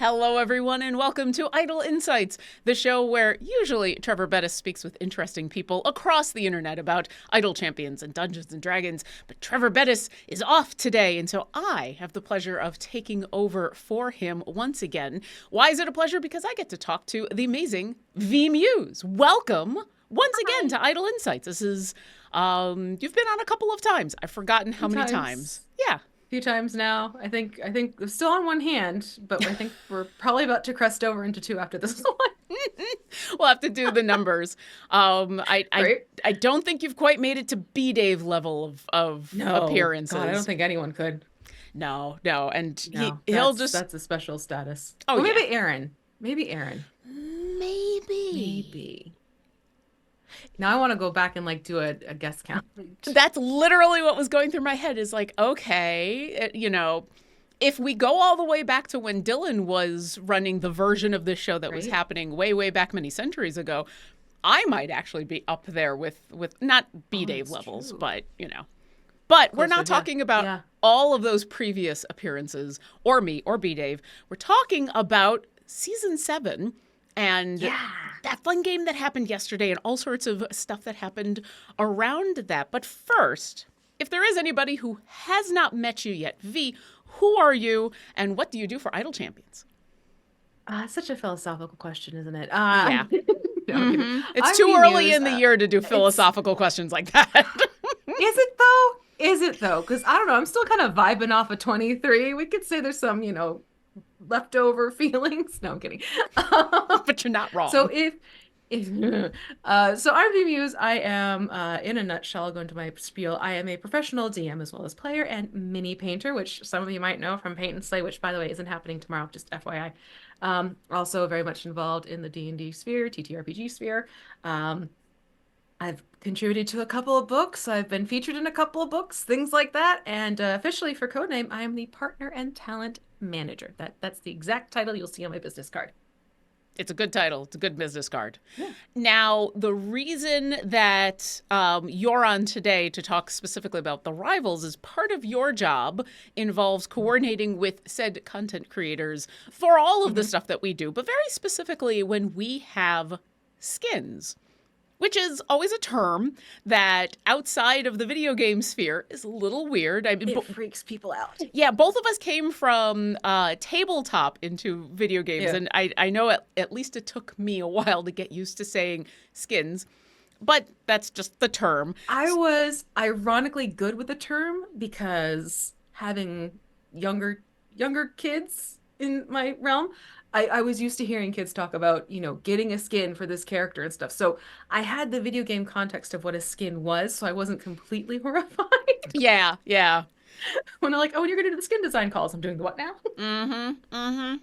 Hello, everyone, and welcome to Idle Insights, the show where usually Treavor Bettis speaks with interesting people across the internet about Idle Champions and Dungeons and Dragons. But Treavor Bettis is off today, and so I have the pleasure of taking over for him once again. Why is it a pleasure? Because I get to talk to the amazing Vee Mus'e. Welcome once again to Idle Insights. This is, you've been on a couple of times. I've forgotten how many times. Yeah. Few times now. I think we're still on one hand, but I think we're probably about to crest over into two after this one. We'll have to do the numbers. I don't think you've quite made it to B Dave level of appearances. God, I don't think anyone could. No, and No, he'll just that's a special status. Oh, or maybe yeah. Aaron. Maybe Aaron. Maybe. Now I want to go back and do a guest count. That's literally what was going through my head is like, okay, if we go all the way back to when Dylan was running the version of this show that was happening way back many centuries ago, I might actually be up there with not B Dave levels, true. But But we're not talking about all of those previous appearances or me or B Dave. We're talking about season 7 and that fun game that happened yesterday and all sorts of stuff that happened around that. But first, if there is anybody who has not met you yet, Vee, who are you and what do you do for Idle Champions? Such a philosophical question, isn't it? Yeah. It's too early in the year to do philosophical questions like that. Is it though? Is it though? Because I don't know. I'm still kind of vibing off of 23. We could say there's some, leftover feelings. No, I'm kidding. But you're not wrong. So so I'm Vee Mus'e. I am, in a nutshell, I'll go into my spiel. I am a professional DM as well as player and mini painter, which some of you might know from Paint and Slay, which by the way isn't happening tomorrow, just FYI. Also very much involved in the D&D sphere, TTRPG sphere. I've contributed to a couple of books. I've been featured in a couple of books, things like that. And officially for Codename, I am the partner and talent manager. That's the exact title you'll see on my business card. It's a good title. It's a good business card. Yeah. Now, the reason that you're on today to talk specifically about the Rivals is part of your job involves coordinating with said content creators for all of the stuff that we do, but very specifically when we have skins, which is always a term that outside of the video game sphere is a little weird. I mean, it freaks people out. Yeah, both of us came from tabletop into video games, and I know at least it took me a while to get used to saying skins, but that's just the term. I was ironically good with the term because having younger kids in my realm, I was used to hearing kids talk about, getting a skin for this character and stuff. So I had the video game context of what a skin was, so I wasn't completely horrified. Yeah. When they're like, oh, and you're going to do the skin design calls. I'm doing the what now?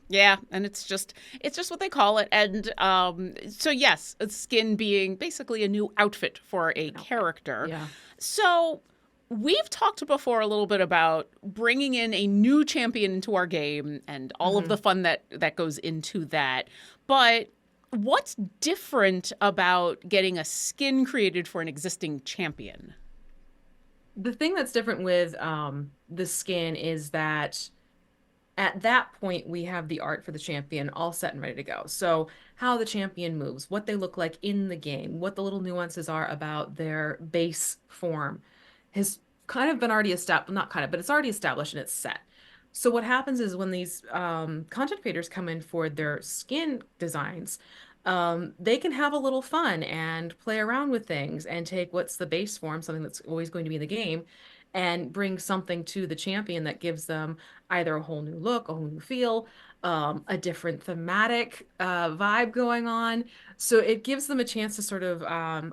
Yeah, and it's just what they call it. And so yes, a skin being basically a new outfit for a character. Yeah. So we've talked before a little bit about bringing in a new champion into our game and all of the fun that goes into that. But what's different about getting a skin created for an existing champion? The thing that's different with the skin is that at that point, we have the art for the champion all set and ready to go. So how the champion moves, what they look like in the game, what the little nuances are about their base form has kind of been already established, not kind of, but it's already established and it's set. So what happens is when these content creators come in for their skin designs, they can have a little fun and play around with things and take what's the base form, something that's always going to be in the game, and bring something to the champion that gives them either a whole new look, a whole new feel, a different thematic vibe going on. So it gives them a chance to sort of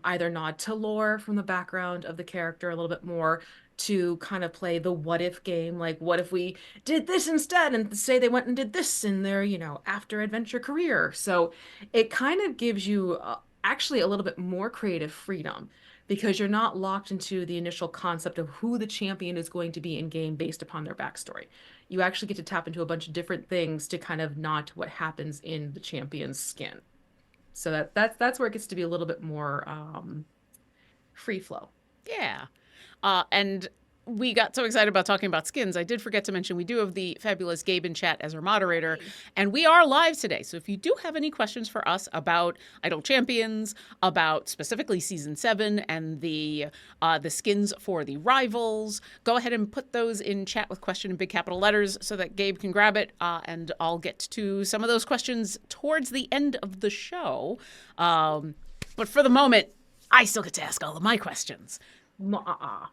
either nod to lore from the background of the character a little bit more, to kind of play the what if game, like what if we did this instead, and say they went and did this in their, after adventure career. So it kind of gives you actually a little bit more creative freedom because you're not locked into the initial concept of who the champion is going to be in game based upon their backstory. You actually get to tap into a bunch of different things to kind of nod to what happens in the champion's skin. So that's where it gets to be a little bit more free flow. Yeah. And we got so excited about talking about skins, I did forget to mention we do have the fabulous Gabe in chat as our moderator, and we are live today. So if you do have any questions for us about Idle Champions, about specifically Season 7 and the skins for the Rivals, go ahead and put those in chat with question in big capital letters so that Gabe can grab it, and I'll get to some of those questions towards the end of the show. But for the moment, I still get to ask all of my questions.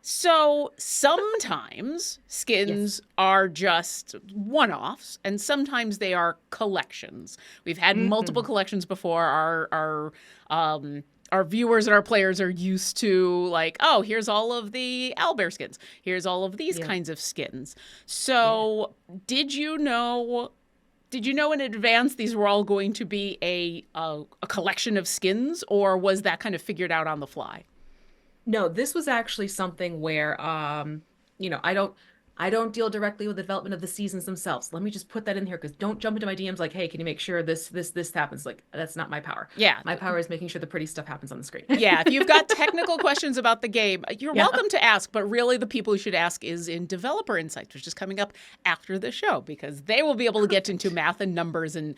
So sometimes skins are just one-offs, and sometimes they are collections. We've had multiple collections before. Our viewers and our players are used to, like, oh, here's all of the owlbear skins. Here's all of these kinds of skins. So did you know in advance these were all going to be a collection of skins, or was that kind of figured out on the fly? No, this was actually something where, I don't deal directly with the development of the seasons themselves. Let me just put that in here, because don't jump into my DMs like, hey, can you make sure this happens? Like, that's not my power. Yeah. My power is making sure the pretty stuff happens on the screen. Yeah. If you've got technical questions about the game, you're welcome to ask, but really the people who should ask is in Developer Insights, which is coming up after the show, because they will be able to get into math and numbers and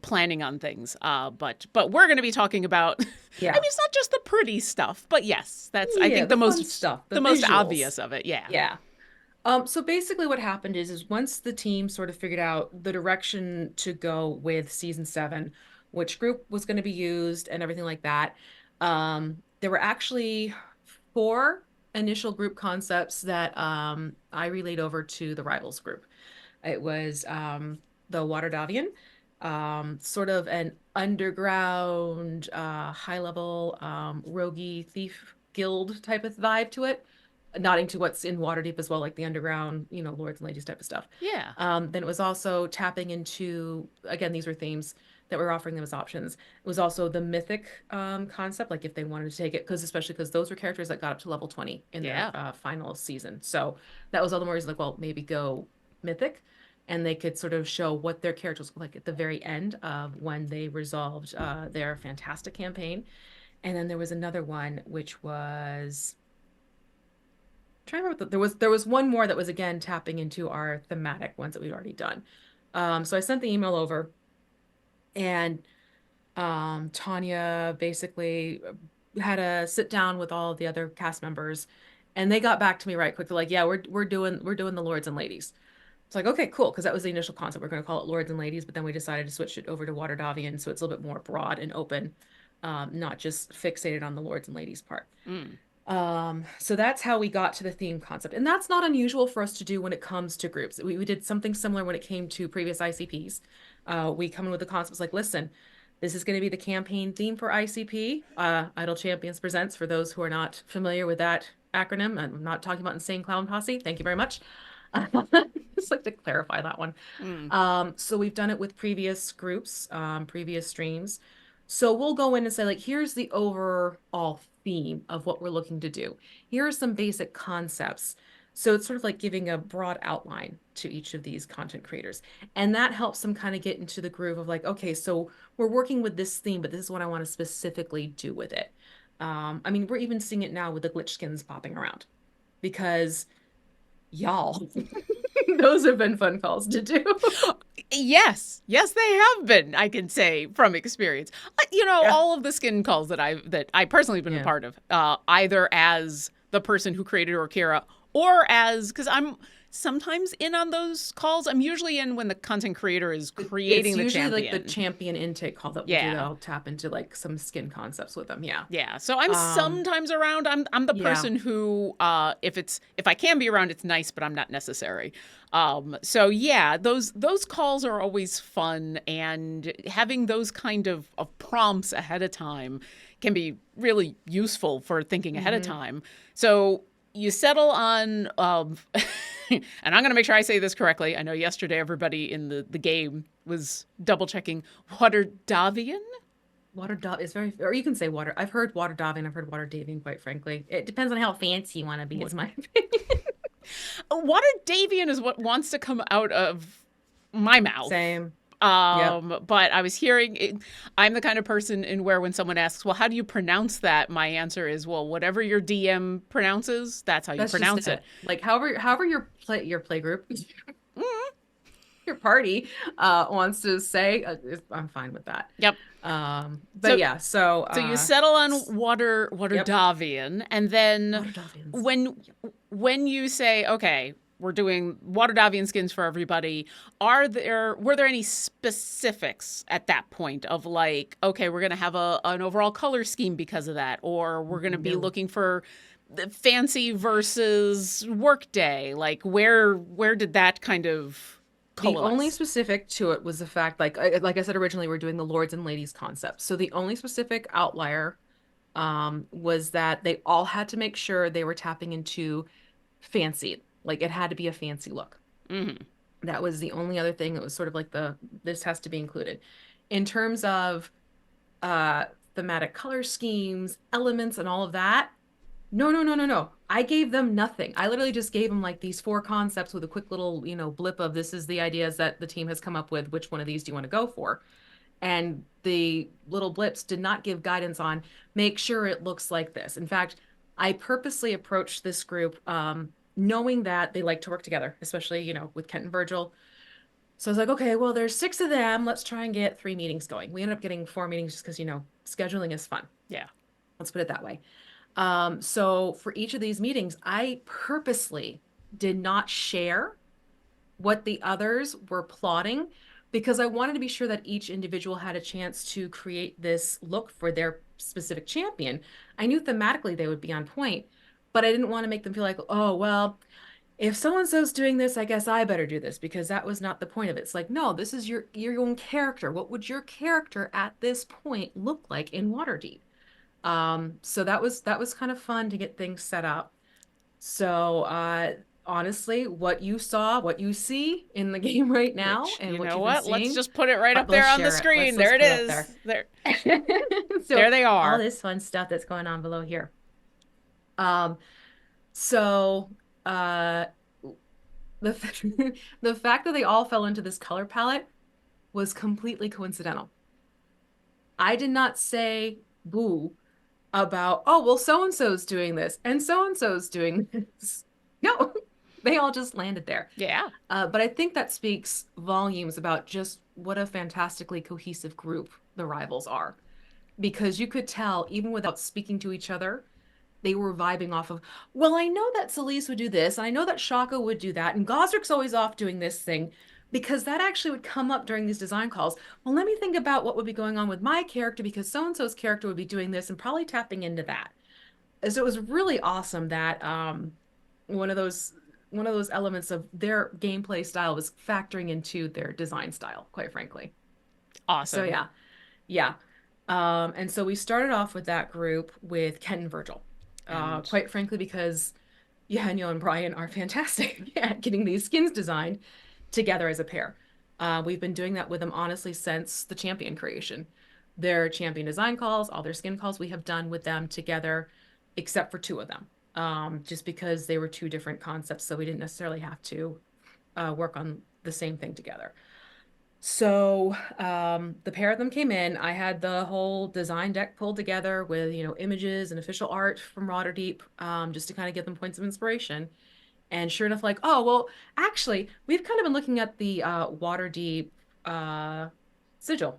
planning on things. But we're going to be talking about, I mean, it's not just the pretty stuff, but yes, that's, I think the most stuff, the most obvious of it. Yeah. Yeah. So basically what happened is once the team sort of figured out the direction to go with season 7, which group was going to be used and everything like that, there were actually 4 initial group concepts that I relayed over to the Rivals group. It was the Waterdavian, sort of an underground, high-level roguey thief guild type of vibe to it. Nodding to what's in Waterdeep as well, like the underground, lords and ladies type of stuff. Yeah. Then it was also tapping into, again, these were themes that we're offering them as options. It was also the mythic concept, like if they wanted to take it, especially because those were characters that got up to level 20 in their final season. So that was all the more reason, like, well, maybe go mythic, and they could sort of show what their characters look like at the very end of when they resolved their fantastic campaign. And then there was another one, which was... trying to remember, there was one more that was, again, tapping into our thematic ones that we'd already done. So I sent the email over, and Tanya basically had a sit down with all of the other cast members, and they got back to me right quick. They're like, yeah, we're doing the Lords and Ladies. It's like, okay, cool, because that was the initial concept. We're going to call it Lords and Ladies, but then we decided to switch it over to Waterdavian, so it's a little bit more broad and open, not just fixated on the Lords and Ladies part. So that's how we got to the theme concept. And that's not unusual for us to do when it comes to groups. We did something similar when it came to previous ICPs. We come in with the concepts like, listen, this is going to be the campaign theme for ICP. Idle Champions Presents, for those who are not familiar with that acronym. I'm not talking about Insane Clown Posse. Thank you very much. Just like to clarify that one. So we've done it with previous groups, previous streams. So we'll go in and say, like, here's the overall theme of what we're looking to do. Here are some basic concepts. So it's sort of like giving a broad outline to each of these content creators. And that helps them kind of get into the groove of like, okay, so we're working with this theme, but this is what I want to specifically do with it. I mean, we're even seeing it now with the glitch skins popping around, because y'all, those have been fun calls to do. Yes, they have been, I can say from experience. All of the skin calls that I personally have been a part of, either as the person who created Orkira, or because I'm sometimes in on those calls. I'm usually in when the content creator is creating the champion. It's usually like the champion intake call that we'll do. I'll tap into like some skin concepts with them. Yeah. So I'm sometimes around. I'm the person who, if I can be around, it's nice, but I'm not necessary. So yeah, those calls are always fun, and having those kind of prompts ahead of time can be really useful for thinking ahead of time. So you settle on, and I'm going to make sure I say this correctly. I know yesterday everybody in the game was double checking. Waterdavian? Waterdavian is very, or you can say water. I've heard Waterdavian, I've heard Waterdavian, quite frankly. It depends on how fancy you want to be, is my opinion. Waterdavian is what wants to come out of my mouth. Same. Yep. But I was hearing I'm the kind of person in where when someone asks, well, how do you pronounce that? My answer is, well, whatever your DM pronounces, that's how you That's just pronounce it. it. Like however your play group, Mm, your party wants to say, I'm fine with that. yep. But So yeah, so you settle on water yep. Davian, and then Water dolphins. when Yep. when you say, okay, we're doing water Davian skins for everybody, were there any specifics at that point of like, okay, we're gonna have an overall color scheme because of that, or we're gonna be No. looking for the fancy versus workday? Like where did that kind of The only coalesce? specific to it was the fact, like I said originally, we're doing the lords and ladies concept. So the only specific outlier was that they all had to make sure they were tapping into fancy. Like it had to be a fancy look. Hmm. That was the only other thing that was sort of like this has to be included. In terms of uh thematic color schemes, elements, and all of that, no, no, no, no, no. I gave them nothing. I literally just gave them like these four concepts with a quick little, blip of this is the ideas that the team has come up with. Which one of these do you want to go for? And the little blips did not give guidance on make sure it looks like this. In fact, I purposely approached this group knowing that they like to work together, especially, with Kent and Virgil. So I was like, okay, well, there's six of them. Let's try and get 3 meetings going. We ended up getting 4 meetings just because, scheduling is fun. Yeah. Let's put it that way. So for each of these meetings, I purposely did not share what the others were plotting because I wanted to be sure that each individual had a chance to create this look for their specific champion. I knew thematically they would be on point, but I didn't want to make them feel like, oh, well, if so and so's doing this, I guess I better do this because that was not the point of it. It's like, no, this is your own character. What would your character at this point look like in Waterdeep? So that was kind of fun to get things set up. So honestly, what you saw, what you see in the game right now, Which, and you what know you've been what? Let's seeing, just put it right up there let's on the share it. screen. Let's There it put it up there. is. There, So there they all are. this fun stuff that's going on below here. Um, so uh the the fact that they all fell into this color palette was completely coincidental. I did not say boo about, oh, well, so and so's doing this and so's doing this. No, they all just landed there. Yeah. But I think that speaks volumes about just what a fantastically cohesive group the rivals are. Because you could tell, even without speaking to each other, they were vibing off of, well, I know that Celise would do this, and I know that Shaka would do that, and Gosrick's always off doing this thing, because that actually would come up during these design calls. Well, let me think about what would be going on with my character, because so-and-so's character would be doing this and probably tapping into that. So it was really awesome that one of those one of those elements of their gameplay style was factoring into their design style, quite frankly. So Awesome. yeah, yeah. And so we started off with that group with Ken and Virgil. And Quite frankly, because Yahanyo and Brian are fantastic at getting these skins designed together as a pair. We've been doing that with them honestly since the champion creation. Their champion design calls, all their skin calls we have done with them together, except for two of them. Just because they were two different concepts, so we didn't necessarily have to work on the same thing together. So the pair of them came in. I had the whole design deck pulled together with, images and official art from Waterdeep, just to kind of give them points of inspiration. And sure enough, like, oh, well, actually, we've kind of been looking at the Waterdeep uh, sigil,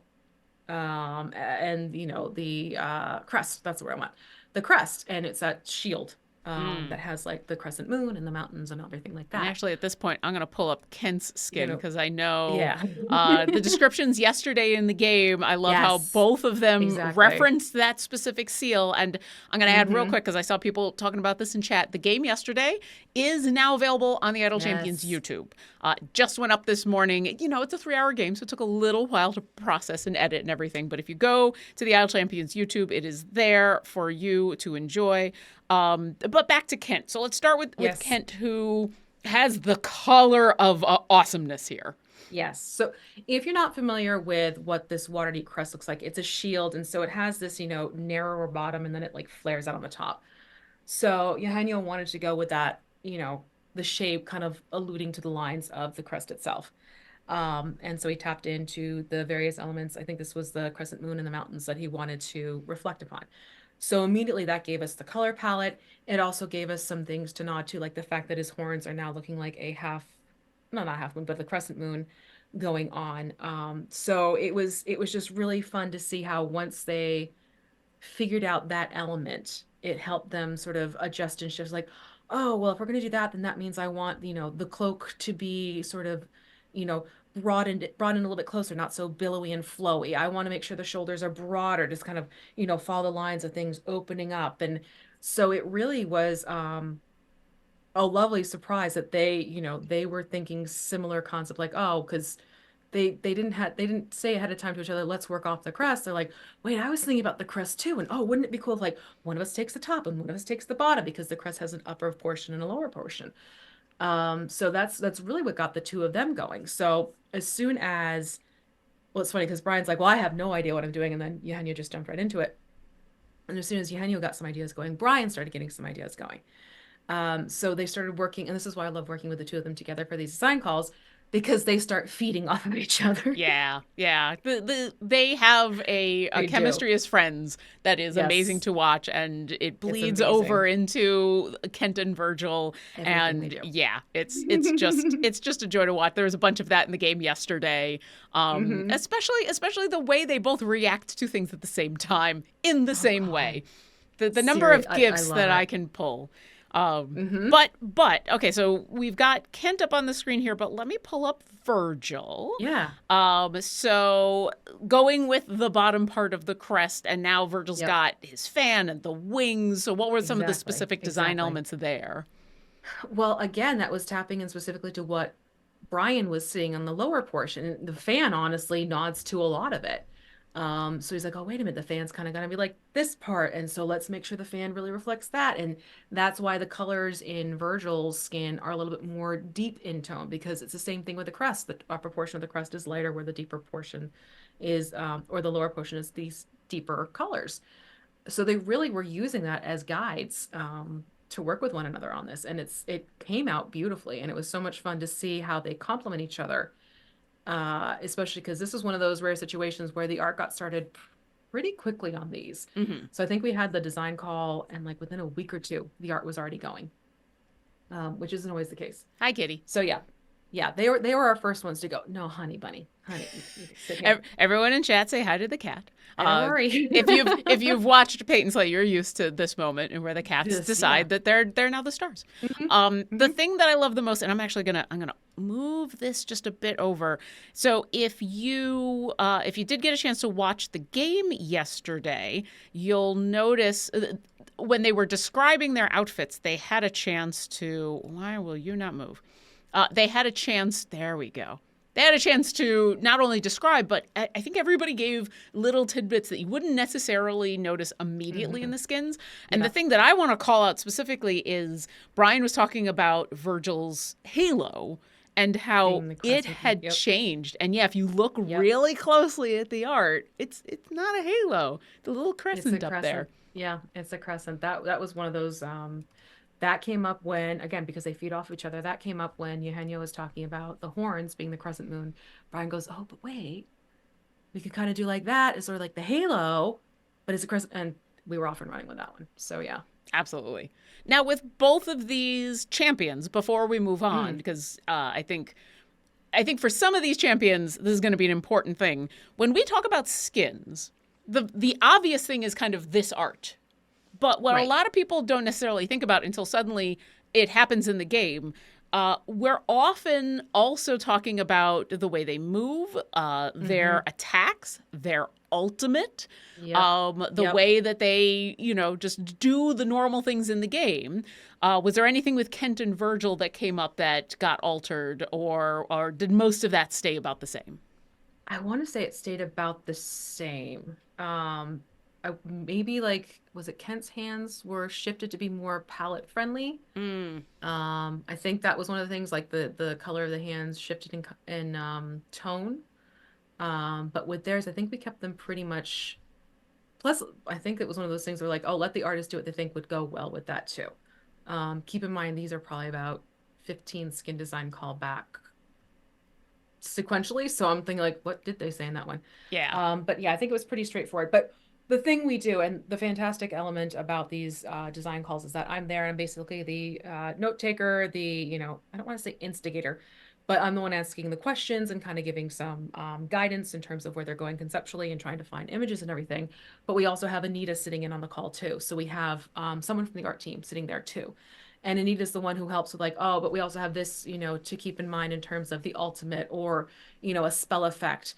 and the crest. That's where I went. The crest, and it's that shield mm. that has like the crescent moon and the mountains and everything like And that. actually, at this point, I'm going to pull up Kent's You skin know, because I know yeah. the descriptions yesterday in the game. I love how Yes, both of them exactly. reference that specific seal. And I'm going to add real Mm-hmm. quick because I saw people talking about this in chat. The game yesterday is now available on the Idle Champions Yes. YouTube. Just went up this morning. It's a 3-hour game, so it took a little while to process and edit and everything. But if you go to the Idle Champions YouTube, it is there for you to enjoy. But back to Kent. So let's start with Yes. Kent, who has the color of awesomeness here. Yes. So if you're not familiar with what this Waterdeep crest looks like, it's a shield. And so it has this, narrower bottom and then it like flares out on the top. So Eugenio wanted to go with that, the shape kind of alluding to the lines of the crest itself. And so he tapped into the various elements. I think this was the crescent moon in the mountains that he wanted to reflect upon. So immediately that gave us the color palette. It also gave us some things to nod to, like the fact that his horns are now looking like a half, no, not half moon, but the crescent moon going on. So it was just really fun to see how once they figured out that element, it helped them sort of adjust and shift. Like, oh, well, if we're going to do that, then that means I want, the cloak to be sort of, brought in a little bit closer, not so billowy and flowy. I want to make sure the shoulders are broader, just kind of, follow the lines of things opening up. And so it really was a lovely surprise that they were thinking similar concept, like, oh, because they didn't say ahead of time to each other, let's work off the crest. They're like, wait, I was thinking about the crest too. And oh, wouldn't it be cool if like one of us takes the top and one of us takes the bottom, because the crest has an upper portion and a lower portion. So that's really what got the two of them going. So as soon as, well, it's funny because Brian's like, well, I have no idea what I'm doing, and then Eugenio just jumped right into it. And as soon as Eugenio got some ideas going, Brian started getting some ideas going. So they started working, and this is why I love working with the two of them together for these design calls, because they start feeding off of each other. Yeah, yeah. They have a They do. chemistry as friends that is amazing Yes, to watch, and it it's bleeds over amazing. into Kent and Virgil. Everything they And do. yeah, it's just a joy to watch. There was a bunch of that in the game yesterday. Hmm. Especially the way they both react to things at the same time in the Oh same God. way. The number Siri, of I gifts love that I it. can pull. Um, Hmm. but okay, so we've got Kent up on the screen here, but let me pull up Virgil. Yeah. So going with the bottom part of the crest, and now Virgil's Yep. got his fan and the wings. So what were some of the Exactly. specific design Exactly. elements there? Well, again, that was tapping in specifically to what Brian was seeing on the lower portion. The fan honestly nods to a lot of it. So he's like, oh, wait a minute, the fan's kind of gonna be like this part. And so let's make sure the fan really reflects that. And that's why the colors in Virgil's skin are a little bit more deep in tone, because it's the same thing with the crest. The upper portion of the crest is lighter, where the deeper portion is, or the lower portion is these deeper colors. So they really were using that as guides, to work with one another on this, and it came out beautifully, and it was so much fun to see how they complement each other, especially because this is one of those rare situations where the art got started pretty quickly on these. Hmm. So I think we had the design call, and like within a week or two the art was already going, which isn't always the case. Hi, Kitty. So yeah, yeah, they were our first ones to go, no, honey bunny, honey, you sit here. Everyone in chat say hi to the cat. I don't Uh, worry. if you've watched Peyton Slay, you're used to this moment and where the cats This, yeah. decide that they're now the stars. Hmm. The Hmm. thing that I love the most, and I'm gonna move this just a bit over. So if you did get a chance to watch the game yesterday, you'll notice when they were describing their outfits, they had a chance to. Why will you not move? They had a chance. There we go. They had a chance to not only describe, but I think everybody gave little tidbits that you wouldn't necessarily notice immediately in Hmm. the skins. And the Yeah. thing that I want to call out specifically is Brian was talking about Virgil's halo and how Being the it crescent. had Yep. changed. And yeah, if you look Yep. really closely at the art, it's not a halo. The little It's a crescent up crescent. there. Yeah, it's a crescent. That was one of those, that came up when, again, because they feed off each other, that came up when Eugenio was talking about the horns being the crescent moon. Brian goes, oh, but wait, we could kind of do like that. It's sort of like the halo, but it's a crescent. And we were off and running with that one. So yeah. Absolutely. Now, with both of these champions, before we move on, Mm, because I think for some of these champions, this is going to be an important thing. When we talk about skins, the obvious thing is kind of this art. But what a right. lot of people don't necessarily think about until suddenly it happens in the game, we're often also talking about the way they move, Hmm. their attacks, their ultimate, Yep. the Yep. way that they, just do the normal things in the game. Was there anything with Kent and Virgil that came up that got altered, or did most of that stay about the same? I want to say it stayed about the same. Maybe like, was it Kent's hands were shifted to be more palette friendly? Mm. I think that was one of the things, like the color of the hands shifted in tone. But with theirs, I think we kept them pretty much. Plus, I think it was one of those things where like, oh, let the artist do what they think would go well with that too. Keep in mind these are probably about 15 skin design call back sequentially. So I'm thinking like, what did they say in that one? Yeah. But yeah, I think it was pretty straightforward. But the thing we do, and the fantastic element about these design calls, is that I'm there and I'm basically the note taker, the, you know, I don't want to say instigator, but I'm the one asking the questions and kind of giving some guidance in terms of where they're going conceptually and trying to find images and everything. But we also have Anita sitting in on the call too. So we have someone from the art team sitting there too. And Anita's the one who helps with like, oh, but we also have this, you know, to keep in mind in terms of the ultimate or, you know, a spell effect.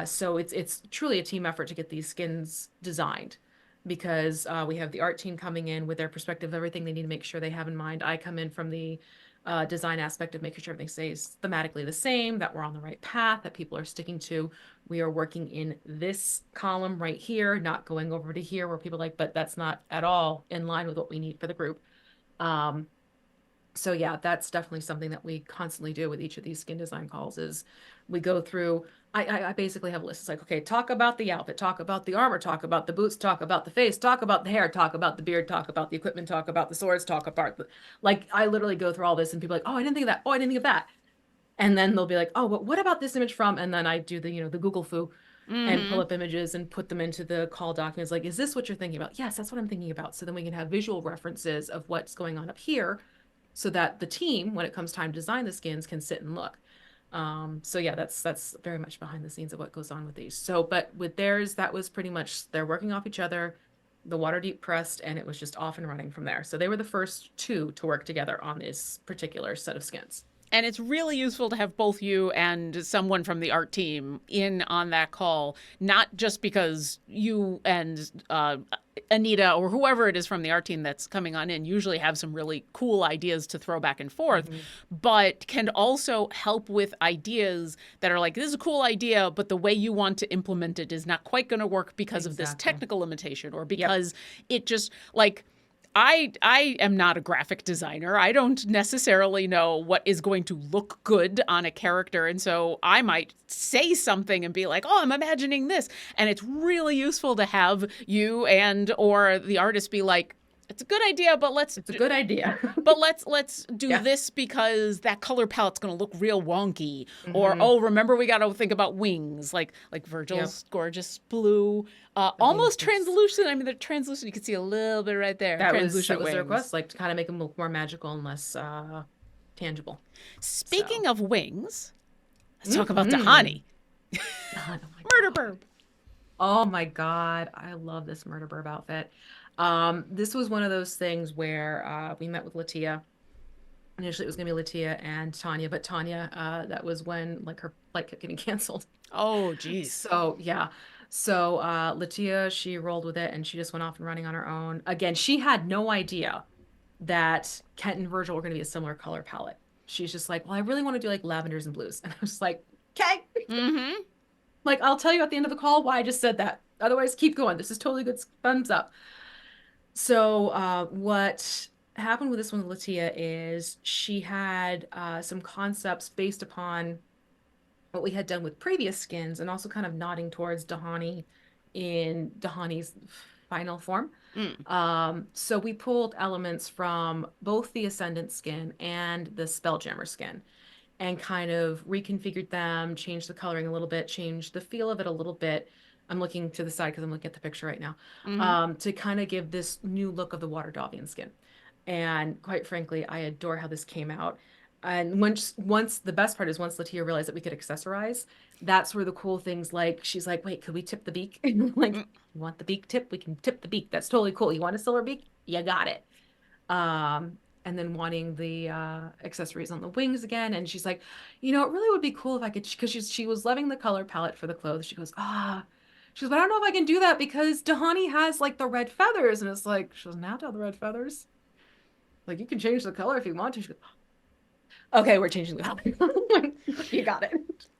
So it's truly a team effort to get these skins designed because we have the art team coming in with their perspective of everything they need to make sure they have in mind. I come in from the design aspect of making sure everything stays thematically the same, that we're on the right path, that people are sticking to. We are working in this column right here, not going over to here where people are like, but that's not at all in line with what we need for the group. So yeah, that's definitely something that we constantly do with each of these skin design calls is we go through, I basically have a list. It's like, okay, talk about the outfit, talk about the armor, talk about the boots, talk about the face, talk about the hair, talk about the beard, talk about the equipment, talk about the swords, talk about the, like, I literally go through all this and people are like, oh, I didn't think of that. Oh, I didn't think of that. And then they'll be like, oh, but what about this image from? And then I do the, you know, the Google foo and pull up images and put them into the call documents. Like, is this what you're thinking about? Yes, that's what I'm thinking about. So then we can have visual references of what's going on up here so that the team, when it comes time to design the skins, can sit and look. So yeah, that's very much behind the scenes of what goes on with these. So, but with theirs, that was pretty much they're working off each other, the Waterdeep pressed, and it was just off and running from there. So they were the first two to work together on this particular set of skins. And it's really useful to have both you and someone from the art team in on that call, not just because you and Anita or whoever it is from the art team that's coming on in usually have some really cool ideas to throw back and forth, but can also help with ideas that are like, this is a cool idea, but the way you want to implement it is not quite going to work because of this technical limitation or because it just like... I am not a graphic designer. I don't necessarily know what is going to look good on a character. And so I might say something and be like, oh, I'm imagining this. And it's really useful to have you and or the artist be like, it's a good idea, but it's a good idea. But let's do this because that color palette's going to look real wonky. Or, oh, remember we got to think about wings, like Virgil's gorgeous blue, almost translucent. I mean, they're translucent. You can see a little bit right there. That was their request, like to kind of make them look more magical and less tangible. Speaking of wings, let's talk about Dahani. God, Murder Burb. Oh my God, I love this Murder Burb outfit. This was one of those things where we met with Latia. Initially, it was going to be Latia and Tanya, but Tanya, that was when like her flight kept getting canceled. Oh, geez. So yeah. So Latia, she rolled with it and she just went off and running on her own. Again, she had no idea that Kent and Virgil were going to be a similar color palette. She's just like, well, I really want to do like lavenders and blues. And I was like, okay. Like, I'll tell you at the end of the call why I just said that. Otherwise, keep going. This is totally good. Thumbs up. So what happened with this one with Latia is she had some concepts based upon what we had done with previous skins and also kind of nodding towards Dahani in Dahani's final form. So we pulled elements from both the Ascendant skin and the Spelljammer skin and kind of reconfigured them, changed the coloring a little bit, changed the feel of it a little bit. I'm looking to the side because I'm looking at the picture right now, to kind of give this new look of the Waterdavian skin. And quite frankly, I adore how this came out. And once the best part is once Latia realized that we could accessorize, that's where the cool things like, she's like, wait, could we tip the beak? And like, you want the beak tip? We can tip the beak. That's totally cool. You want a silver beak? You got it. And then wanting the accessories on the wings again. And she's like, you know, it really would be cool if I could, because she was loving the color palette for the clothes. She goes, she goes, but I don't know if I can do that because Dahani has like the red feathers. And it's like, she doesn't have to have the red feathers. Like, you can change the color if you want to. She goes, okay, we're changing the color. You got it.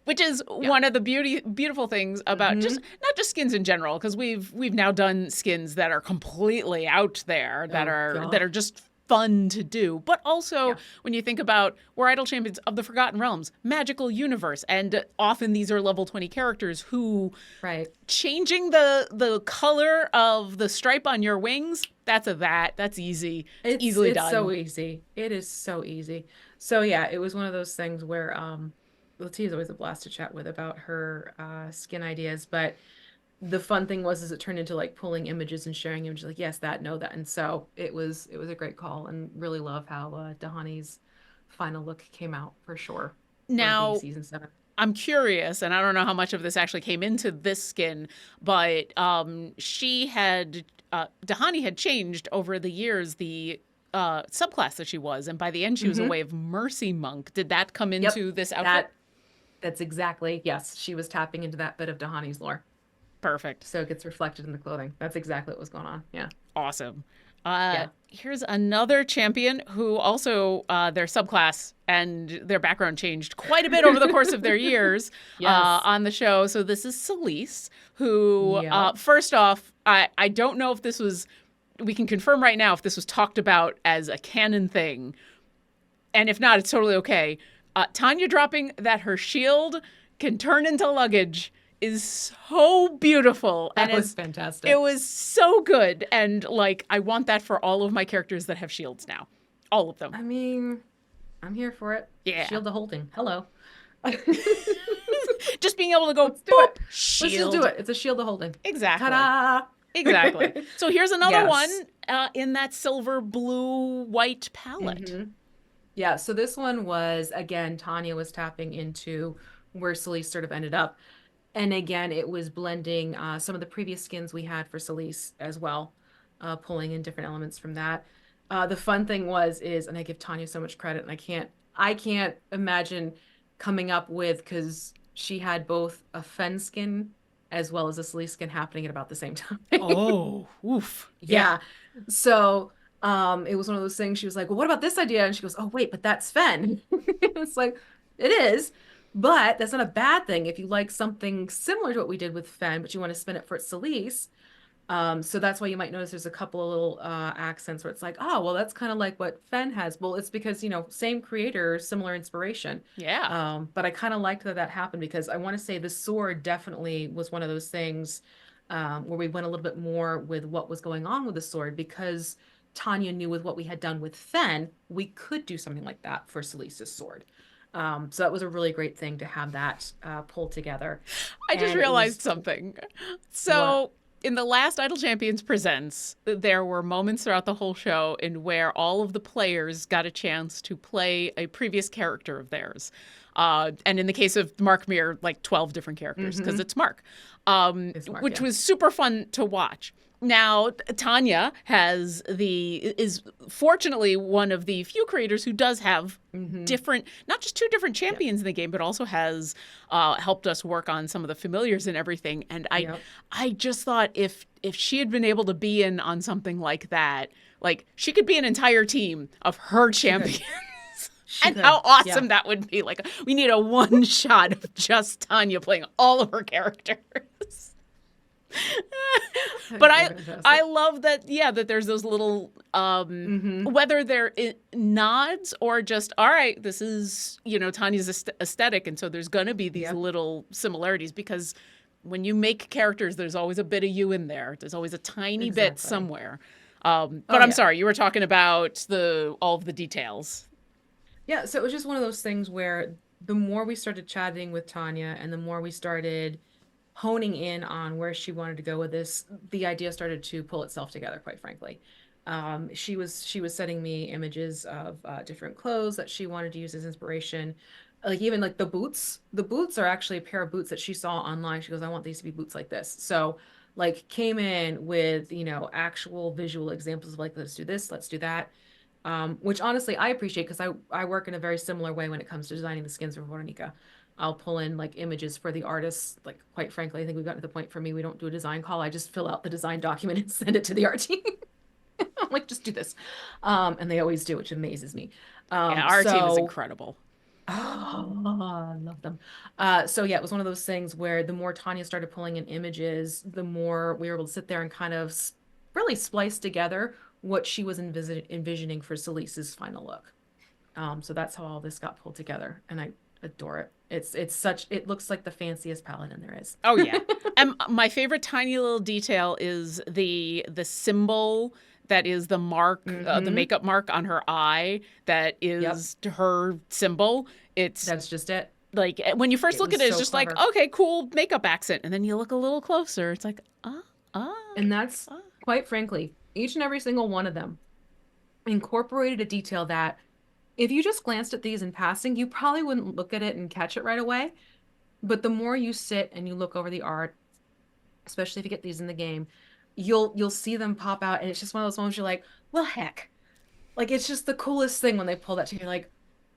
Which is one of the beautiful things about just not just skins in general, because we've now done skins that are completely out there, that are just fun to do, but also when you think about we're Idle Champions of the Forgotten Realms, magical universe, and often these are level 20 characters who changing the color of the stripe on your wings, that's easy. It's easily done. It's so easy. It is so easy. So yeah, it was one of those things where Latia's always a blast to chat with about her skin ideas, but the fun thing is it turned into like pulling images and sharing images, like yes, that, no, that, and so it was a great call, and really love how Dahani's final look came out for sure for the Now, season 7. I'm curious, and I don't know how much of this actually came into this skin, but Dahani had changed over the years the subclass that she was, and by the end she was a Way of Mercy monk. Did that come into this outfit? That's exactly, yes, she was tapping into that bit of Dahani's lore. Perfect. So it gets reflected in the clothing. That's exactly what was going on. Yeah. Awesome. Here's another champion who also their subclass and their background changed quite a bit over the course of their years on the show. So this is Celise, who first off, I don't know if this was, we can confirm right now if this was talked about as a canon thing. And if not, it's totally okay. Tanya dropping that her shield can turn into luggage is so beautiful. That was fantastic. It was so good. And like, I want that for all of my characters that have shields now. All of them. I mean, I'm here for it. Yeah. Shield the holding. Hello. Just being able to go, let's do it. Shield. Let's just do it. It's a shield the holding. Exactly. Ta-da! Exactly. So here's another one in that silver, blue, white palette. Yeah. So this one was, again, Tanya was tapping into where Celise sort of ended up. And again, it was blending some of the previous skins we had for Celise as well, pulling in different elements from that. The fun thing and I give Tanya so much credit, and I can't imagine coming up with, because she had both a Fen skin as well as a Celise skin happening at about the same time. Oh, oof. Yeah. So it was one of those things. She was like, well, what about this idea? And she goes, oh, wait, but that's Fen. It's like, it is. But that's not a bad thing if you like something similar to what we did with Fen, but you want to spin it for Celise. So that's why you might notice there's a couple of little accents where it's like, oh, well, that's kind of like what Fen has. Well, it's because, same creator, similar inspiration. Yeah. But I kind of liked that happened, because I want to say the sword definitely was one of those things where we went a little bit more with what was going on with the sword, because Tanya knew with what we had done with Fen, we could do something like that for Celise's sword. So that was a really great thing to have that pulled together. I just realized something. So in the last Idol Champions Presents, there were moments throughout the whole show in where all of the players got a chance to play a previous character of theirs. And in the case of Mark Meer, like 12 different characters, because it's Mark, which was super fun to watch. Now, Tanya is fortunately one of the few creators who does have different, not just 2 different champions in the game, but also has helped us work on some of the familiars and everything. And I just thought if she had been able to be in on something like that, like she could be an entire team of her champions. How awesome that would be. Like, we need a one shot of just Tanya playing all of her characters. But I love that that there's those little whether they're nods or just, all right, this is Tanya's aesthetic, and so there's gonna be these little similarities, because when you make characters there's always a bit of you in there. There's always a tiny bit somewhere. But I'm sorry, you were talking about all of the details. Yeah, so it was just one of those things where the more we started chatting with Tanya and the more we started honing in on where she wanted to go with this, the idea started to pull itself together, quite frankly. She was sending me images of different clothes that she wanted to use as inspiration. Like even like the boots are actually a pair of boots that she saw online. She goes, I want these to be boots like this. So like came in with, actual visual examples of like, let's do this, let's do that. Which honestly I appreciate, because I work in a very similar way when it comes to designing the skins for Veronica. I'll pull in like images for the artists. Like, quite frankly, I think we've gotten to the point for me, we don't do a design call. I just fill out the design document and send it to the art team. I'm like, just do this. And they always do, which amazes me. Our team is incredible. Oh, I love them. So yeah, it was one of those things where the more Tanya started pulling in images, the more we were able to sit there and kind of really splice together what she was envisioning for Celise's final look. So that's how all this got pulled together, and I adore it. It looks like the fanciest paladin there is. Oh yeah. And my favorite tiny little detail is the symbol that is the mark, the makeup mark on her eye that is her symbol. That's just it. Like when you first It look was at it, it's so just like, clever. okay, cool makeup accent. And then you look a little closer. It's like, ah, ah, And that's, ah. quite frankly, each and every single one of them incorporated a detail that if you just glanced at these in passing, you probably wouldn't look at it and catch it right away. But the more you sit and you look over the art, especially if you get these in the game, you'll see them pop out, and it's just one of those moments you're like, well, heck. Like it's just the coolest thing when they pull that to you. You're like,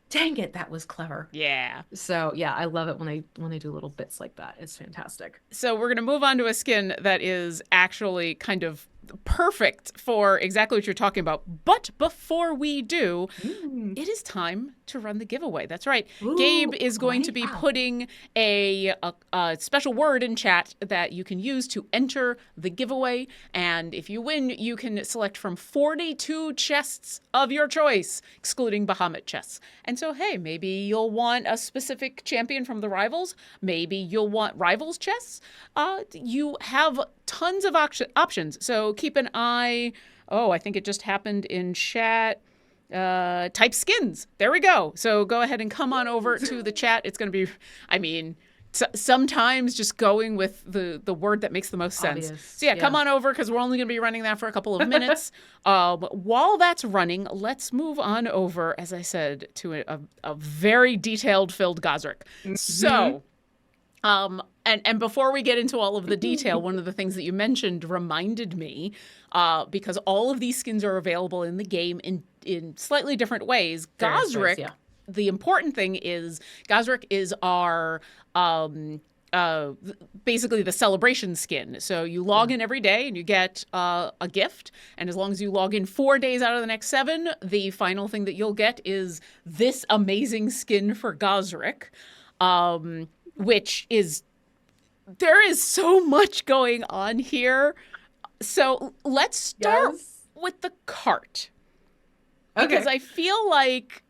dang it, that was clever. Yeah. So yeah, I love it when they do little bits like that. It's fantastic. So we're going to move on to a skin that is actually kind of perfect for exactly what you're talking about. But before we do, it is time to run the giveaway. That's right. Gabe Ooh, is going to be wow. putting a special word in chat that you can use to enter the giveaway. And if you win, you can select from 42 chests of your choice, excluding Bahamut chests. And so, hey, maybe you'll want a specific champion from the Rivals. Maybe you'll want Rivals chests. You have tons of options. So keep an eye. Oh, I think it just happened in chat. Type skins. There we go. So go ahead and come on over to the chat. It's going to be, I mean, sometimes just going with the word that makes the most sense. Obvious. So yeah, come on over because we're only going to be running that for a couple of minutes. While that's running, let's move on over, as I said, to a very detailed filled Gosrick. So, and before we get into all of the detail, one of the things that you mentioned reminded me, because all of these skins are available in the game in slightly different ways. Gosrick, yeah. the important thing is Gosrick is our basically the celebration skin. So you log in every day and you get a gift. And as long as you log in 4 days out of the next 7, the final thing that you'll get is this amazing skin for Gosrick, which is, there is so much going on here. So let's start with the cart. Because I feel like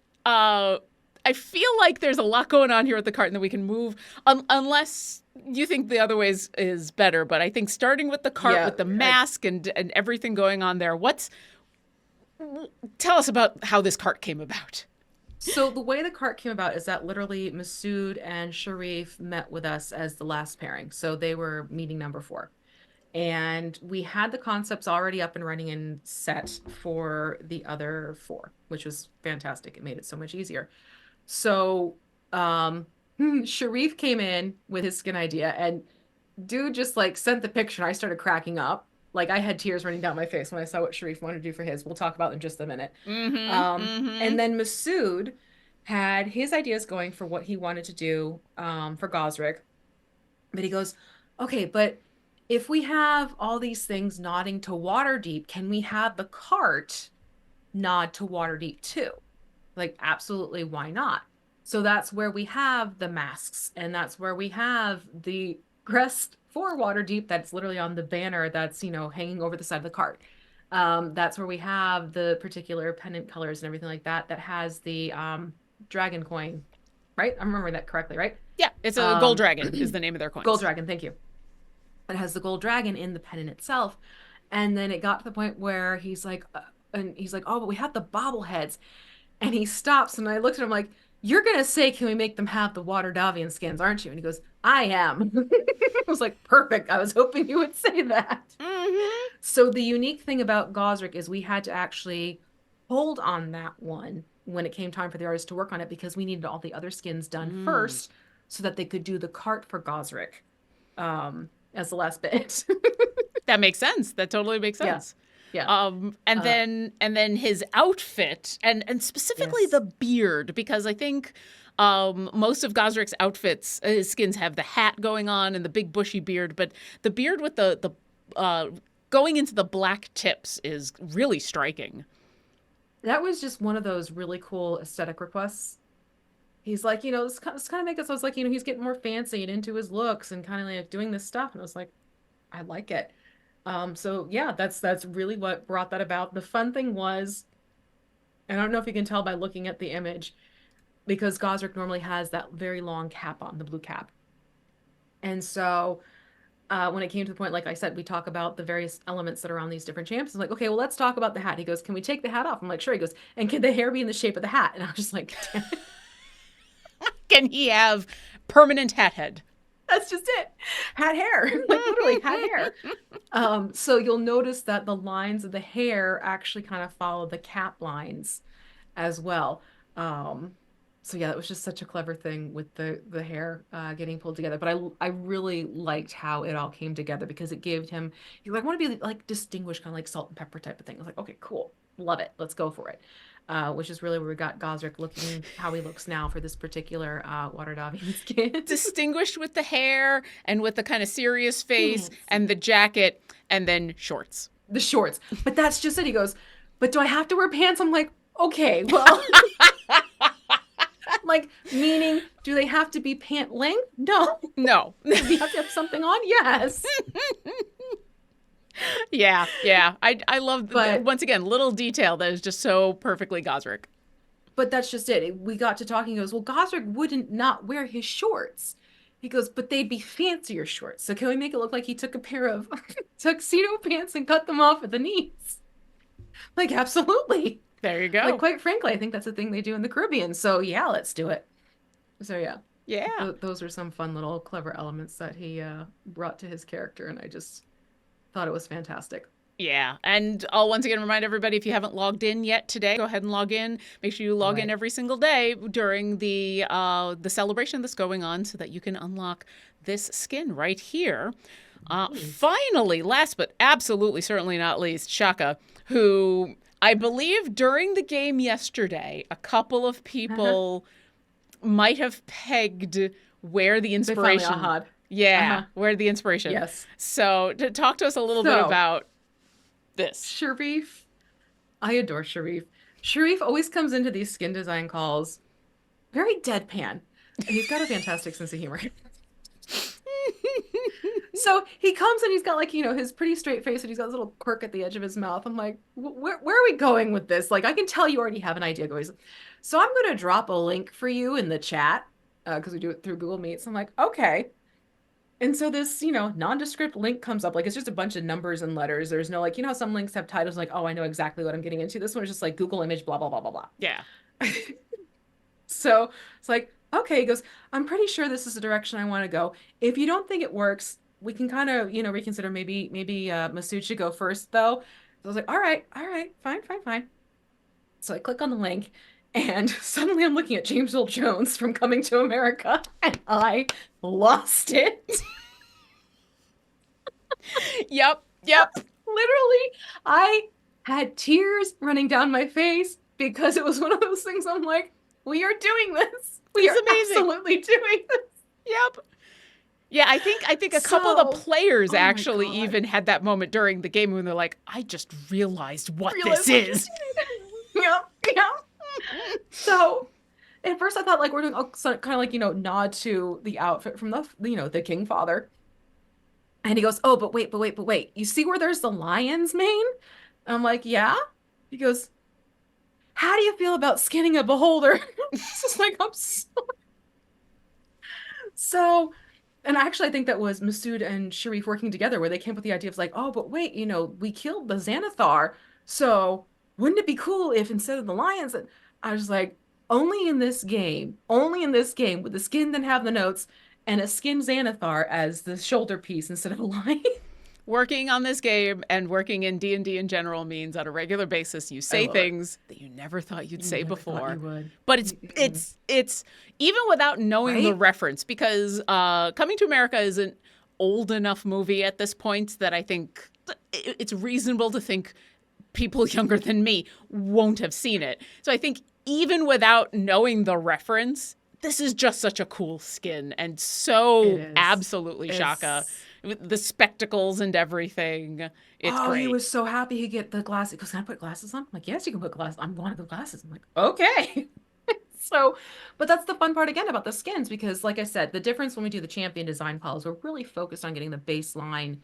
there's a lot going on here with the cart, and then we can move unless you think the other way is better. But I think starting with the cart with the mask and everything going on there. Tell us about how this cart came about. So the way the cart came about is that literally Masood and Sharif met with us as the last pairing. So they were meeting number 4. And we had the concepts already up and running and set for the other 4, which was fantastic. It made it so much easier. So Sharif came in with his skin idea, and dude just like sent the picture, and I started cracking up. Like I had tears running down my face when I saw what Sharif wanted to do for his. We'll talk about it in just a minute. And then Masood had his ideas going for what he wanted to do for Gosrick. But he goes, okay, but if we have all these things nodding to Waterdeep, can we have the cart nod to Waterdeep too? Like, absolutely, why not? So that's where we have the masks, and that's where we have the crest for Waterdeep that's literally on the banner that's, hanging over the side of the cart. That's where we have the particular pennant colors and everything like that has the dragon coin, right? I'm remembering that correctly, right? Yeah, it's a gold dragon is the name of their coins. Gold dragon, thank you. It has the gold dragon in the pennant itself. And then it got to the point where he's like, oh, but we have the bobbleheads. And he stops, and I looked at him like, you're going to say, can we make them have the Waterdavian skins, aren't you? And he goes, I am. I was like, perfect. I was hoping you would say that. So the unique thing about Gosrick is we had to actually hold on that one when it came time for the artists to work on it, because we needed all the other skins done first so that they could do the cart for Gosrick as the last bit. That makes sense. That totally makes sense. Yeah. And then his outfit and specifically the beard, because I think most of Gosrick's outfits, his skins have the hat going on and the big bushy beard, but the beard with the going into the black tips is really striking. That was just one of those really cool aesthetic requests. He's like, this kind of makes it so it's like, he's getting more fancy and into his looks and kind of like doing this stuff. And I was like, I like it. So yeah, that's really what brought that about. The fun thing was, and I don't know if you can tell by looking at the image, because Gosrick normally has that very long cap on, the blue cap. And so when it came to the point, like I said, we talk about the various elements that are on these different champs. I'm like, okay, well, let's talk about the hat. He goes, can we take the hat off? I'm like, sure. He goes, and can the hair be in the shape of the hat? And I was just like, damn it. Can he have permanent hat head? That's just it. Hat hair. Like literally hat hair. So you'll notice that the lines of the hair actually kind of follow the cap lines as well. Um, so yeah, it was just such a clever thing with the hair getting pulled together. But I really liked how it all came together because it gave him, you like want to be like distinguished, kind of like salt and pepper type of thing. I was like, okay, cool, love it, let's go for it. Which is really where we got Gosrick looking how he looks now for this particular Waterdavian skin. Distinguished with the hair and with the kind of serious face Pants. and the jacket and then shorts. The shorts. But that's just it. He goes, but do I have to wear pants? I'm like, okay, well, like, meaning, do they have to be pant length? No. No. Do we have to have something on? Yes. Yeah. I love, once again, little detail that is just so perfectly Gosrick. But that's just it. We got to talking. He goes, well, Gosrick wouldn't not wear his shorts. He goes, but they'd be fancier shorts. So can we make it look like he took a pair of tuxedo pants and cut them off at the knees? Like, absolutely. There you go. Like, quite frankly, I think that's a thing they do in the Caribbean. So yeah, let's do it. So yeah. Yeah. Those are some fun little clever elements that he brought to his character. And I just thought it was fantastic. Yeah. And I'll once again remind everybody, if you haven't logged in yet today, go ahead and log in. Make sure you log in every single day during the celebration that's going on so that you can unlock this skin right here. Finally, last but absolutely certainly not least, Shaka, who I believe during the game yesterday, a couple of people might have pegged where the inspiration... Yeah, where the inspiration. Yes. So to talk to us a little bit about this. Sharif. I adore Sharif. Sharif always comes into these skin design calls very deadpan. And he's got a fantastic sense of humor. So he comes and he's got like, his pretty straight face and he's got this little quirk at the edge of his mouth. I'm like, where are we going with this? Like, I can tell you already have an idea going. So I'm going to drop a link for you in the chat because we do it through Google Meets. I'm like, okay. And so this, nondescript link comes up. Like, it's just a bunch of numbers and letters. There's no, like, how some links have titles like, oh, I know exactly what I'm getting into. This one is just like Google image, blah, blah, blah, blah, blah. Yeah. So it's like, okay, he goes, I'm pretty sure this is the direction I want to go. If you don't think it works, we can kind of, reconsider maybe Mus'e should go first, though. So I was like, all right, fine. So I click on the link, and suddenly I'm looking at James Earl Jones from Coming to America, and I lost it. Yep. Literally, I had tears running down my face because it was one of those things I'm like, we are doing this. We are absolutely doing this. Yep. Yeah, I think a couple of the players actually even had that moment during the game when they're like, I just realized what this is. Yep. So at first I thought like we're doing kind of like, nod to the outfit from the King Father. And he goes, oh, but wait. You see where there's the lion's mane? I'm like, yeah. He goes, how do you feel about skinning a beholder? It's just like, I'm sorry. So, and actually I think that was Mus'e and Sharif working together where they came up with the idea of like, oh, but wait, we killed the Xanathar. So wouldn't it be cool if instead of the lions, I was like, only in this game would the skin then have the notes and a skin Xanathar as the shoulder piece instead of a lion. Working on this game and working in D&D in general means on a regular basis you say things that you never thought you'd say before. But it's even without knowing the reference, because Coming to America is an old enough movie at this point that I think it's reasonable to think people younger than me won't have seen it. So I think even without knowing the reference, this is just such a cool skin and so absolutely Shaka. The spectacles and everything. It's great. He was so happy he get the glasses. He goes, can I put glasses on? I'm like, yes, you can put glasses. I'm wanting the glasses. I'm like, okay. So, but that's the fun part again about the skins, because like I said, the difference when we do the champion design calls, we're really focused on getting the baseline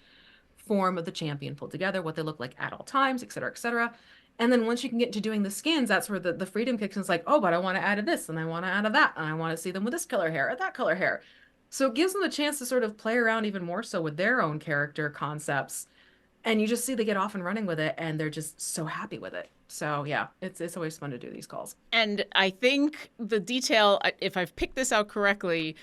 form of the champion pulled together, what they look like at all times, et cetera, et cetera. And then once you can get into doing the skins, that's where the freedom kicks in. It's like, oh, but I want to add this and I want to add that. And I want to see them with this color hair or that color hair. So it gives them the chance to sort of play around even more so with their own character concepts And you just see they get off and running with it, and they're just so happy with it. So yeah, it's always fun to do these calls. And I think the detail, if I've picked this out correctly,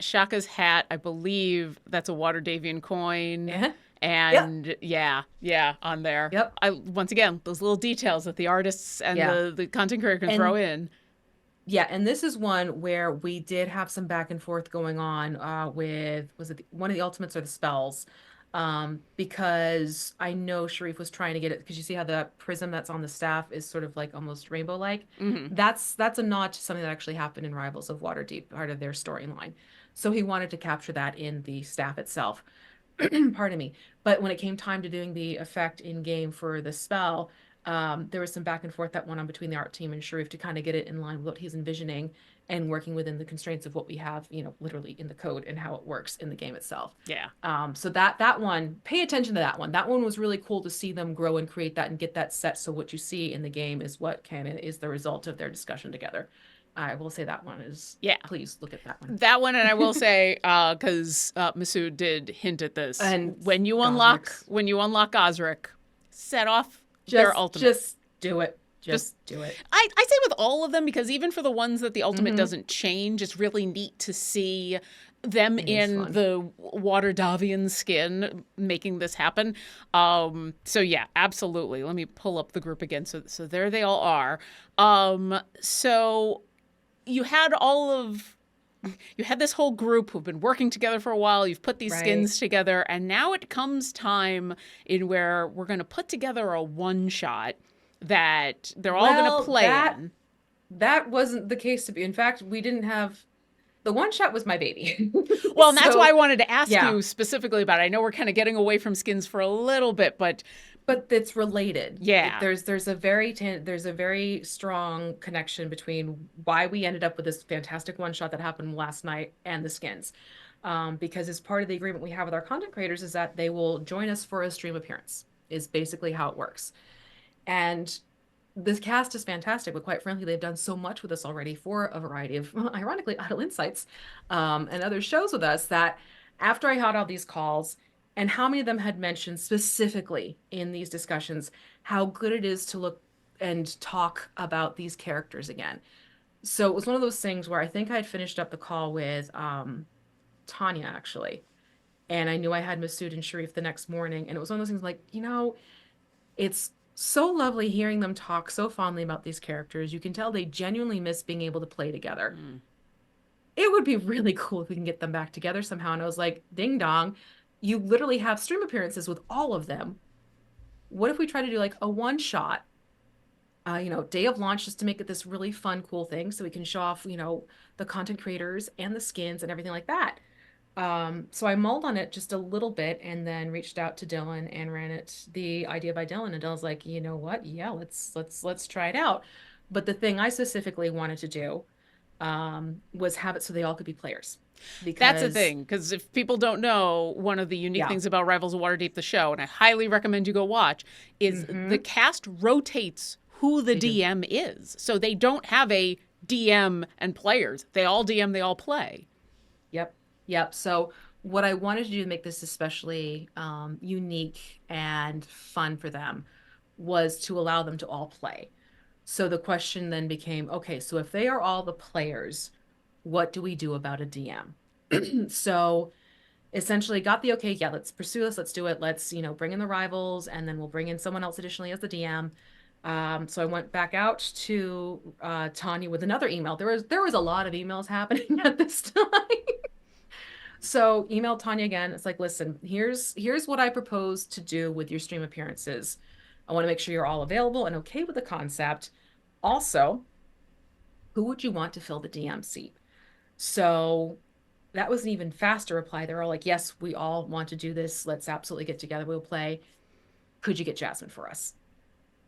Shaka's hat, I believe that's a Waterdavian coin. Yeah. Yep. And yeah, on there. Yep. Once again, those little details that the artists and Yeah. the content creator can And throw in. yeah, and this is one where we did have some back and forth going on with, was it one of the ultimates or the spells? Because I know Sharif was trying to get it, because you see how the prism that's on the staff is sort of like almost rainbow-like. Hmm. That's a nod to something that actually happened in Rivals of Waterdeep, part of their storyline. So he wanted to capture that in the staff itself. Pardon me. But when it came time to doing the effect in game for the spell, there was some back and forth that went on between the art team and Sharif to kind of get it in line with what he's envisioning and working within the constraints of what we have, literally in the code and how it works in the game itself. Yeah. So that one, pay attention to that one. That one was really cool to see them grow and create that and get that set. So what you see in the game is what canon is the result of their discussion together. I will say that one is, yeah. Please look at that one. That one, and I will say, because Mus'e did hint at this, and when you unlock Osric, set off their ultimate. Just do it. Just do it. I say with all of them, because even for the ones that the ultimate doesn't change, it's really neat to see them in the Waterdavian skin making this happen. So yeah, absolutely. Let me pull up the group again. So there they all are. So you had this whole group who've been working together for a while. You've put these skins together, and now it comes time in where we're going to put together a one-shot that they're all going to play in. That wasn't the case to be. In fact, we didn't have... The one-shot was my baby. Well, and that's why I wanted to ask you specifically about it. I know we're kind of getting away from skins for a little bit, but it's related. Yeah. There's a very strong connection between why we ended up with this fantastic one shot that happened last night and the skins. Because as part of the agreement we have with our content creators is that they will join us for a stream appearance, is basically how it works. And this cast is fantastic, but quite frankly, they've done so much with us already for a variety of, ironically, Idle Insights and other shows with us, that after I had all these calls, and how many of them had mentioned specifically in these discussions how good it is to look and talk about these characters again. So it was one of those things where I think I had finished up the call with Tanya, actually. And I knew I had Masood and Sharif the next morning. And it was one of those things like, it's so lovely hearing them talk so fondly about these characters. You can tell they genuinely miss being able to play together. It would be really cool if we can get them back together somehow. And I was like, ding dong. You literally have stream appearances with all of them. What if we try to do like a one shot, day of launch, just to make it this really fun, cool thing, so we can show off, the content creators and the skins and everything like that. So I mulled on it just a little bit and then reached out to Dylan and ran it the idea by Dylan. And Dylan's like, you know what? Yeah, let's try it out. But the thing I specifically wanted to do was have it so they all could be players. Because that's the thing, because if people don't know, one of the unique things about Rivals of Waterdeep, the show, and I highly recommend you go watch, is the cast rotates who the DM is. So they don't have a DM and players. They all DM, they all play. Yep. So what I wanted to do to make this especially unique and fun for them was to allow them to all play. So the question then became, okay, so if they are all the players, what do we do about a DM? So essentially got the okay, yeah, let's pursue this, let's do it. Let's, bring in the rivals, and then we'll bring in someone else additionally as the DM. So I went back out to Tanya with another email. There was a lot of emails happening at this time. So emailed Tanya again. It's like, listen, here's what I propose to do with your stream appearances. I want to make sure you're all available and okay with the concept. Also, who would you want to fill the DM seat? So that was an even faster reply. They're all like, yes, we all want to do this. Let's absolutely get together. We'll play. Could you get Jasmine for us?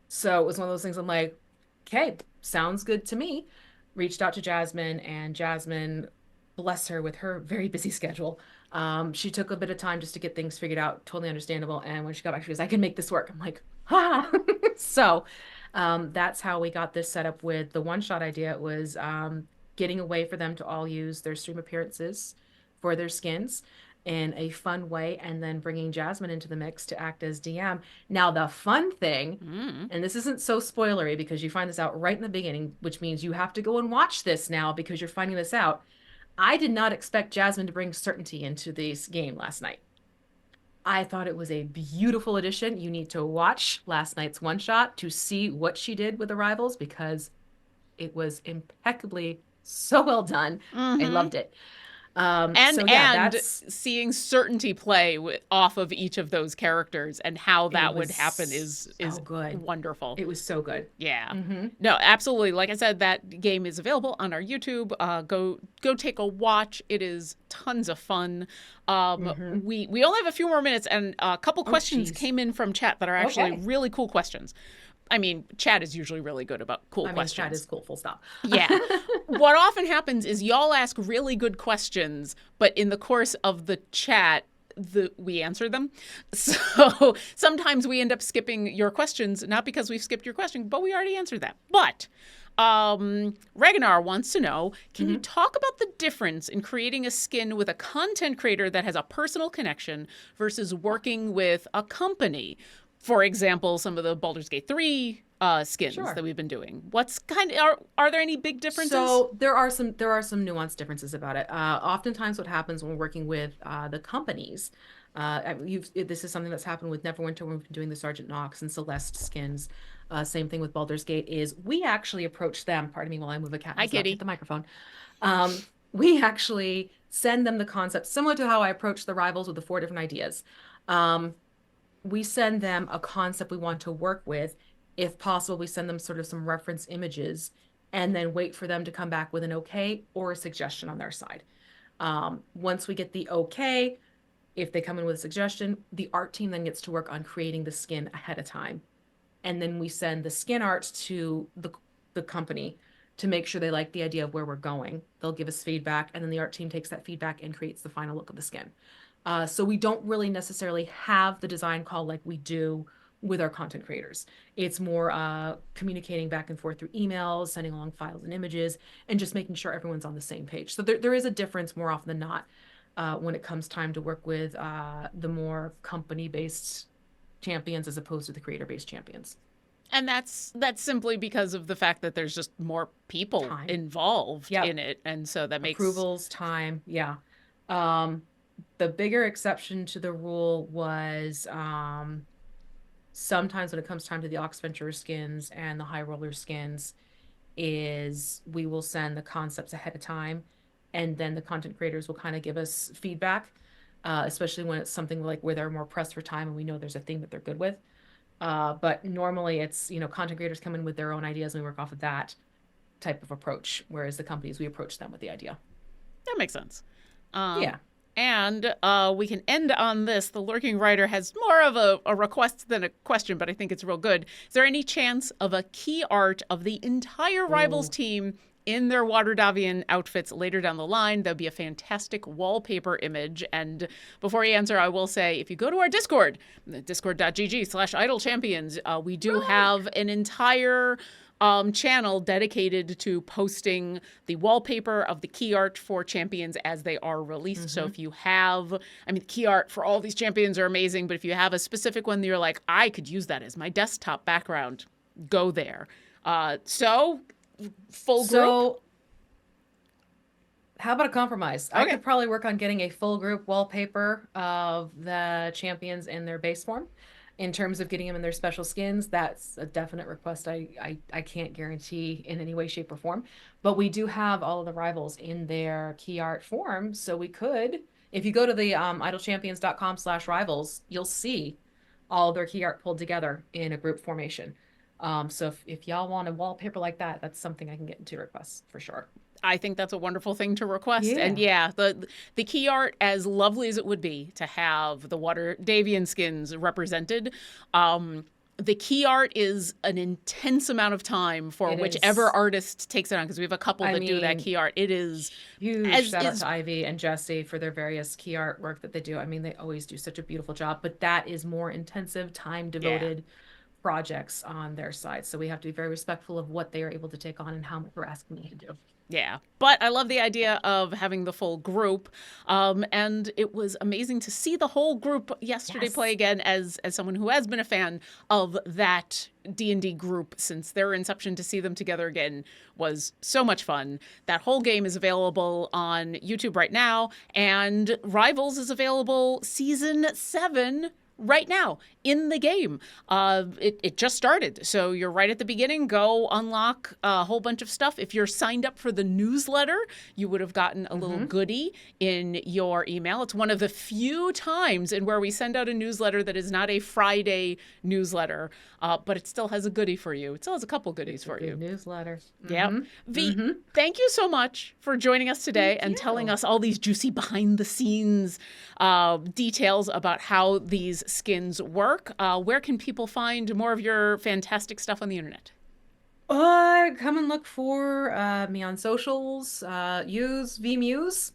So it was one of those things I'm like, okay, sounds good to me. Reached out to Jasmine, and Jasmine, bless her with her very busy schedule, she took a bit of time just to get things figured out. Totally understandable. And when she got back, she goes, I can make this work. I'm like, ha! So that's how we got this set up with the one-shot idea. It was getting a way for them to all use their stream appearances for their skins. in a fun way, and then bringing Jasmine into the mix to act as DM. Now, the fun thing, and this isn't so spoilery because you find this out right in the beginning, which means you have to go and watch this now because you're finding this out. I did not expect Jasmine to bring certainty into this game last night. I thought it was a beautiful addition. You need to watch last night's one shot to see what she did with the rivals because it was impeccably so well done. I loved it. And seeing certainty play off of each of those characters and how that would happen is good. Wonderful. It was so good. Yeah. No, absolutely. Like I said, that game is available on our YouTube. Go take a watch. It is tons of fun. We only have a few more minutes, and a couple questions came in from chat that are actually really cool questions. I mean, chat is usually really good about cool questions. Chat is cool, full stop. Yeah. What often happens is y'all ask really good questions, but in the course of the chat, we answer them. So sometimes we end up skipping your questions, not because we've skipped your question, but we already answered that. But Ragnar wants to know, can you talk about the difference in creating a skin with a content creator that has a personal connection versus working with a company? For example, some of the Baldur's Gate 3 skins that we've been doing. What's are there any big differences? So there are some nuanced differences about it. Oftentimes, what happens when we're working with the companies, this is something that's happened with Neverwinter when we've been doing the Sergeant Nox and Celeste skins. Same thing with Baldur's Gate. Is we actually approach them. Pardon me while I move a cat. Hi, Kitty. Hit the microphone. We actually send them the concept similar to how I approach the rivals with the 4 different ideas. We send them a concept we want to work with. If possible, we send them sort of some reference images and then wait for them to come back with an okay or a suggestion on their side. Once we get the okay, if they come in with a suggestion, the art team then gets to work on creating the skin ahead of time. And then we send the skin art to the company to make sure they like the idea of where we're going. They'll give us feedback, and then the art team takes that feedback and creates the final look of the skin. So we don't really necessarily have the design call like we do with our content creators. It's more communicating back and forth through emails, sending along files and images, and just making sure everyone's on the same page. So there is a difference more often than not when it comes time to work with the more company-based champions as opposed to the creator-based champions. And that's simply because of the fact that there's just more people involved in it. And so that makes... Approvals, time, yeah. The bigger exception to the rule was sometimes when it comes time to the Oxventure skins and the High Roller skins is we will send the concepts ahead of time, and then the content creators will kind of give us feedback, especially when it's something like where they're more pressed for time and we know there's a theme that they're good with. But normally it's, content creators come in with their own ideas and we work off of that type of approach, whereas the companies, we approach them with the idea. That makes sense. Yeah. And we can end on this. The Lurking Writer has more of a request than a question, but I think it's real good. Is there any chance of a key art of the entire Rivals team in their Waterdavian outfits later down the line? That'd be a fantastic wallpaper image. And before you answer, I will say, if you go to our Discord, discord.gg/idlechampions, we do have an entire channel dedicated to posting the wallpaper of the key art for champions as they are released. So if you have, key art for all these champions are amazing, but if you have a specific one that you're like, I could use that as my desktop background, go there. So full group. So how about a compromise? I could probably work on getting a full group wallpaper of the champions in their base form. In terms of getting them in their special skins, that's a definite request. I can't guarantee in any way, shape, or form. But we do have all of the rivals in their key art form. So we could, if you go to the idlechampions.com/rivals, you'll see all of their key art pulled together in a group formation. So if y'all want a wallpaper like that, that's something I can get into requests for sure. I think that's a wonderful thing to request. Yeah. And yeah, the key art, as lovely as it would be to have the Waterdavian skins represented, the key art is an intense amount of time for whichever artist takes it on, because we have a couple that do that key art. It is huge. Shout out to Ivy and Jesse for their various key art work that they do. They always do such a beautiful job, but that is more intensive, time devoted projects on their side. So we have to be very respectful of what they are able to take on and how much we're asking them to do. Yeah, but I love the idea of having the full group, and it was amazing to see the whole group yesterday play again. As someone who has been a fan of that D&D group since their inception, to see them together again was so much fun. That whole game is available on YouTube right now, and Rivals is available season 7 right now in the game. It just started, so you're right at the beginning. Go unlock a whole bunch of stuff. If you're signed up for the newsletter, you would have gotten a little goodie in your email. It's one of the few times in where we send out a newsletter that is not a Friday newsletter, but it still has a goodie for you. It still has a couple goodies for you. Newsletter. Yeah. Vee, thank you so much for joining us today and telling us all these juicy behind the scenes details about how these skins work. Where can people find more of your fantastic stuff on the internet? Come and look for me on socials. Use Vee Mus'e.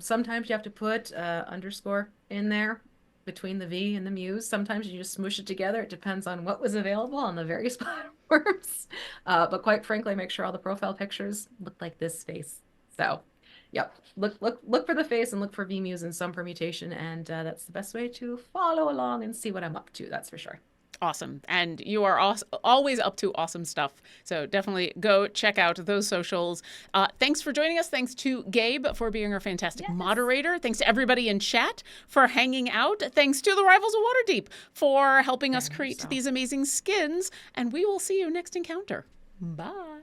Sometimes you have to put underscore in there between the V and the Muse. Sometimes you just smoosh it together. It depends on what was available on the various platforms. But quite frankly, make sure all the profile pictures look like this face. So, yep, look for the face and look for Vee Mus'e in some permutation, and that's the best way to follow along and see what I'm up to. That's for sure. Awesome. And you are always up to awesome stuff. So definitely go check out those socials. Thanks for joining us. Thanks to Gabe for being our fantastic moderator. Thanks to everybody in chat for hanging out. Thanks to the Rivals of Waterdeep for helping us create these amazing skins. And we will see you next encounter. Bye.